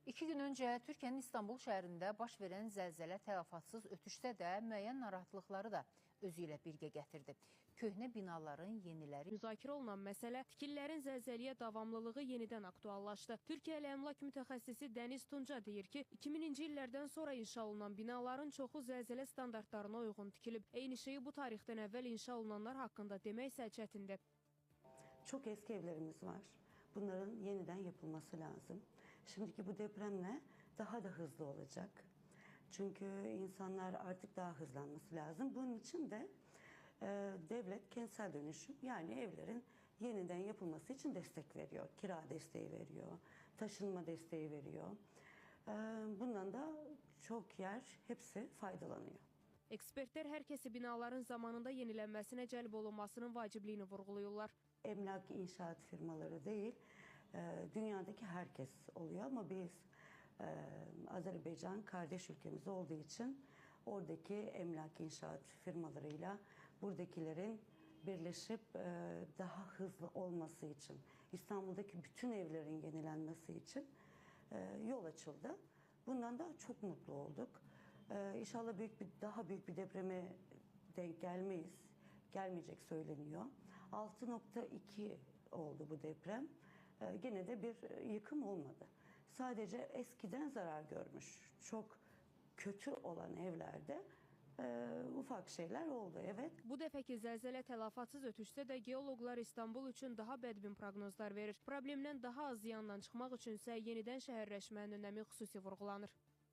2 gün önce Türkiye'nin İstanbul şəhərində baş verən zəlzələ tələfatsız ötüşsə də müəyyən narahatlıqları da özü ilə birgə gətirdi. Köhnə binaların yeniləri Müzakirə olunan məsələ tikililərin zəlzələyə davamlılığı yenidən aktuallaşdı. Türkiyə ilə əmlak mütəxəssisi Dəniz Tunca deyir ki, 2000-ci illərdən sonra inşa olunan binaların çoxu zəlzələ standartlarına uyğun tikilib. Eyni şeyi bu tarixdən əvvəl inşa olunanlar haqqında demək isə çətindir. Çok eski evlerimiz var. Bunların yeniden yapılması lazım. Şimdiki bu depremle daha da hızlı olacak. Çünkü insanlar artık daha hızlanması lazım. Bunun için de devlet kentsel dönüşüm yani evlerin yeniden yapılması için destek veriyor. Kira desteği veriyor, taşınma desteği veriyor. Bundan da çok yer hepsi faydalanıyor. Ekspertlər hər kəsi binaların zamanında yenilənməsinə cəlb olunmasının vacibliyini vurğulayırlar. Emlak inşaat firmaları değil, dünyadaki herkes oluyor ama biz Azerbaycan kardeş ülkemiz olduğu için oradaki emlak inşaat firmalarıyla buradakilerin birleşip daha hızlı olması için, İstanbul'daki bütün evlerin yenilenmesi için yol açıldı. Bundan da çok mutlu olduk. İnşallah daha büyük bir depreme denk gelmeyiz. Gelmeyecek söyleniyor. 6.2 oldu bu deprem. Gene de bir yıkım olmadı. Sadece eskiden zarar görmüş, çok kötü olan evlerde ufak şeyler oldu, evet. Bu dəfəki zəlzələ tələfatsız ötüşsə də geoloqlar İstanbul üçün daha bədbin proqnozlar verir. Problemdən daha az ziyandan çıxmaq üçünsə yenidən şəhərləşmənin önəmi xüsusi vurğulanır.